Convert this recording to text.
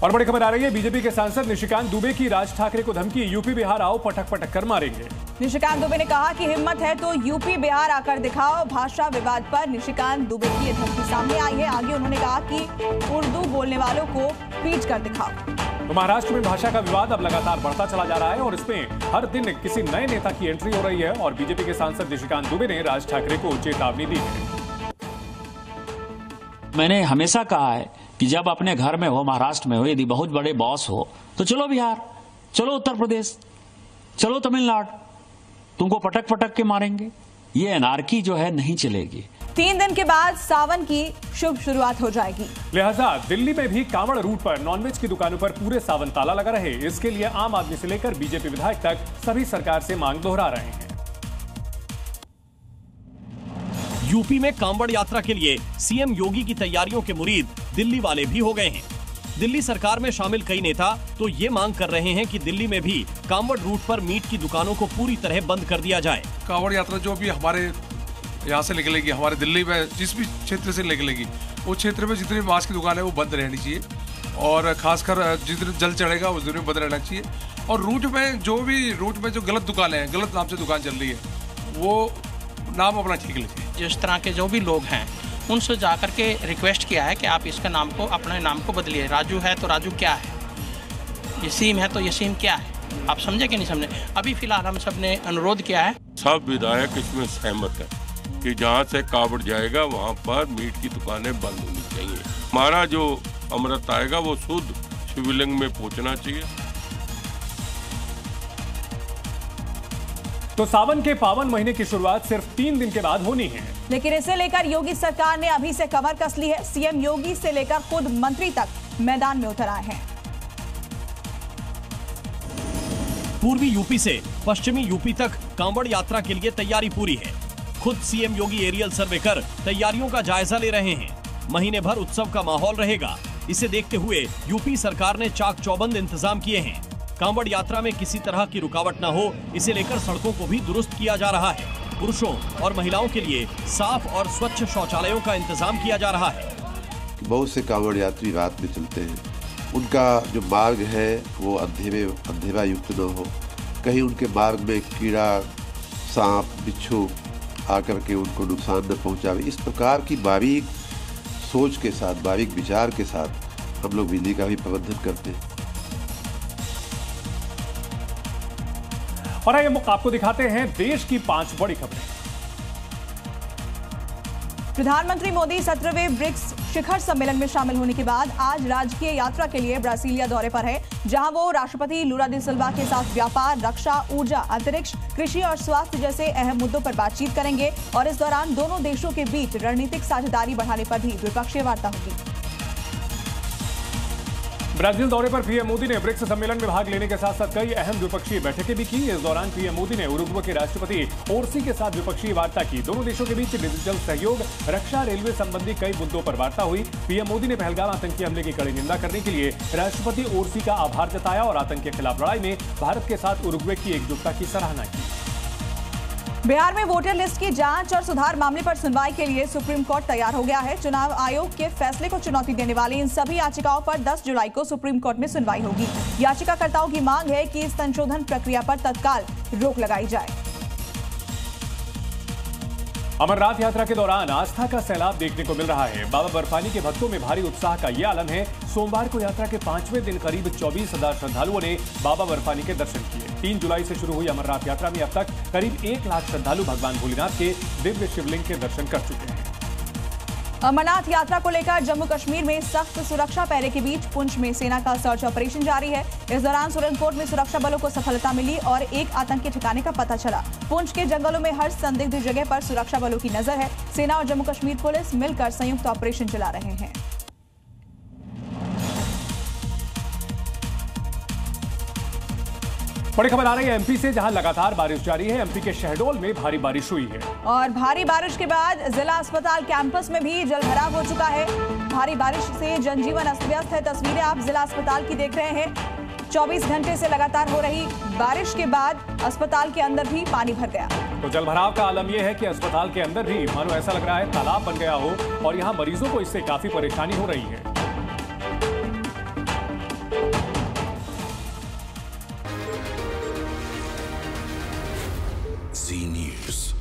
और बड़ी खबर आ रही है, बीजेपी के सांसद निशिकांत दुबे की राज ठाकरे को धमकी, यूपी बिहार आओ पटक पटक कर मारेंगे। निशिकांत दुबे ने कहा कि हिम्मत है तो यूपी बिहार आकर दिखाओ। भाषा विवाद पर निशिकांत दुबे की ये धमकी सामने आई है। आगे उन्होंने कहा कि उर्दू बोलने वालों को पीट कर दिखाओ। तो महाराष्ट्र में भाषा का विवाद अब लगातार बढ़ता चला जा रहा है और इसमें हर दिन किसी नए नेता की एंट्री हो रही है और बीजेपी के सांसद निशिकांत दुबे ने राज ठाकरे को चेतावनी दी है। मैंने हमेशा कहा है कि जब अपने घर में हो, महाराष्ट्र में हो, यदि बहुत बड़े बॉस हो तो चलो बिहार, चलो उत्तर प्रदेश, चलो तमिलनाडु, तुमको पटक पटक के मारेंगे। ये एनार्की जो है नहीं चलेगी। 3 दिन के बाद सावन की शुभ शुरुआत हो जाएगी, लिहाजा दिल्ली में भी कांवड़ रूट पर नॉनवेज की दुकानों पर पूरे सावन ताला लगा रहे। इसके लिए आम आदमी से लेकर बीजेपी विधायक तक सभी सरकार से मांग दोहरा रहे हैं। यूपी में कांवड़ यात्रा के लिए सीएम योगी की तैयारियों के मुरीद दिल्ली वाले भी हो गए हैं। दिल्ली सरकार में शामिल कई नेता तो ये मांग कर रहे हैं कि दिल्ली में भी कांवड़ रूट पर मीट की दुकानों को पूरी तरह बंद कर दिया जाए। कांवड़ यात्रा जो भी हमारे यहाँ से निकलेगी, हमारे दिल्ली में जिस भी क्षेत्र से निकलेगी, वो क्षेत्र में जितनी मांस की दुकान है वो बंद रहनी चाहिए और खासकर जिस दिन जल चढ़ेगा उस दिन बंद रहना चाहिए। और रूट में जो गलत दुकान है, गलत नाम से दुकान चल रही है, वो नाम अपना ठीक लीजिए। जिस तरह के जो भी लोग हैं उनसे जाकर के रिक्वेस्ट किया है कि आप इसका नाम को, अपने नाम को बदलिए। राजू है तो राजू क्या है, यसीम है तो यसीम क्या है, आप समझे कि नहीं समझे। अभी फिलहाल हम सब ने अनुरोध किया है, सब विधायक इसमें सहमत है कि जहाँ से कांवड़ जाएगा वहाँ पर मीट की दुकानें बंद होनी चाहिए। हमारा जो अमृत आएगा वो शुद्ध शिवलिंग में पहुँचना चाहिए। तो सावन के पावन महीने की शुरुआत सिर्फ 3 दिन के बाद होनी है, लेकिन इसे लेकर योगी सरकार ने अभी से कमर कस ली है। सीएम योगी से लेकर खुद मंत्री तक मैदान में उतर आए हैं। पूर्वी यूपी से पश्चिमी यूपी तक कांवड़ यात्रा के लिए तैयारी पूरी है। खुद सीएम योगी एरियल सर्वे कर तैयारियों का जायजा ले रहे हैं। महीने भर उत्सव का माहौल रहेगा। इसे देखते हुए यूपी सरकार ने चाक चौबंद इंतजाम किए हैं। कांवड़ यात्रा में किसी तरह की रुकावट न हो, इसे लेकर सड़कों को भी दुरुस्त किया जा रहा है। पुरुषों और महिलाओं के लिए साफ और स्वच्छ शौचालयों का इंतजाम किया जा रहा है। बहुत से कांवड़ यात्री रात में चलते हैं, उनका जो मार्ग है वो अंधेरा युक्त न हो, कहीं उनके मार्ग में कीड़ा, सांप, बिच्छू आकर के उनको नुकसान न पहुंचावे। इस प्रकार की बारीक सोच के साथ, बारीक विचार के साथ हम लोग बिजली का भी प्रबंधन करते हैं। और आइए आपको दिखाते हैं देश की 5 बड़ी खबरें। प्रधानमंत्री मोदी 17वें ब्रिक्स शिखर सम्मेलन में शामिल होने के बाद आज राजकीय यात्रा के लिए ब्राजीलिया दौरे पर है, जहां वो राष्ट्रपति लुला डी सिल्वा के साथ व्यापार, रक्षा, ऊर्जा, अंतरिक्ष, कृषि और स्वास्थ्य जैसे अहम मुद्दों पर बातचीत करेंगे। और इस दौरान दोनों देशों के बीच रणनीतिक साझेदारी बढ़ाने पर भी द्विपक्षीय वार्ता होगी। ब्राजील दौरे पर पीएम मोदी ने ब्रिक्स सम्मेलन में भाग लेने के साथ साथ कई अहम द्विपक्षीय बैठकें भी की। इस दौरान पीएम मोदी ने उरुग्वे के राष्ट्रपति ओरसी के साथ द्विपक्षीय वार्ता की। दोनों देशों के बीच डिजिटल सहयोग, रक्षा, रेलवे संबंधी कई मुद्दों पर वार्ता हुई। पीएम मोदी ने पहलगाम आतंकी हमले की कड़ी निंदा करने के लिए राष्ट्रपति ओरसी का आभार जताया और आतंक के खिलाफ लड़ाई में भारत के साथ उरुग्वे की एकजुटता की सराहना की। बिहार में वोटर लिस्ट की जांच और सुधार मामले पर सुनवाई के लिए सुप्रीम कोर्ट तैयार हो गया है। चुनाव आयोग के फैसले को चुनौती देने वाली इन सभी याचिकाओं पर 10 जुलाई को सुप्रीम कोर्ट में सुनवाई होगी। याचिकाकर्ताओं की मांग है कि इस संशोधन प्रक्रिया पर तत्काल रोक लगाई जाए। अमरनाथ यात्रा के दौरान आस्था का सैलाब देखने को मिल रहा है। बाबा बर्फानी के भक्तों में भारी उत्साह का ये आलम है। सोमवार को यात्रा के 5वें दिन करीब 24,000 श्रद्धालुओं ने बाबा बर्फानी के दर्शन किए। 3 जुलाई से शुरू हुई अमरनाथ यात्रा में अब तक करीब 1 लाख श्रद्धालु भगवान भोलेनाथ के दिव्य शिवलिंग के दर्शन कर चुके हैं। अमरनाथ यात्रा को लेकर जम्मू कश्मीर में सख्त सुरक्षा पहरे के बीच पुंछ में सेना का सर्च ऑपरेशन जारी है। इस दौरान सुरनकोट में सुरक्षा बलों को सफलता मिली और एक आतंकी ठिकाने का पता चला। पुंछ के जंगलों में हर संदिग्ध जगह पर सुरक्षा बलों की नजर है। सेना और जम्मू कश्मीर पुलिस मिलकर संयुक्त ऑपरेशन चला रहे हैं। बड़ी खबर आ रही है एमपी से, जहां लगातार बारिश जारी है। एमपी के शहडोल में भारी बारिश हुई है और भारी बारिश के बाद जिला अस्पताल कैंपस में भी जलभराव हो चुका है। भारी बारिश से जनजीवन अस्त व्यस्त है। तस्वीरें आप जिला अस्पताल की देख रहे हैं। 24 घंटे से लगातार हो रही बारिश के बाद अस्पताल के अंदर भी पानी भर गया। तो जलभराव का आलम यह है कि अस्पताल के अंदर भी मानो ऐसा लग रहा है तालाब बन गया हो और यहाँ मरीजों को इससे काफी परेशानी हो रही है। Z News.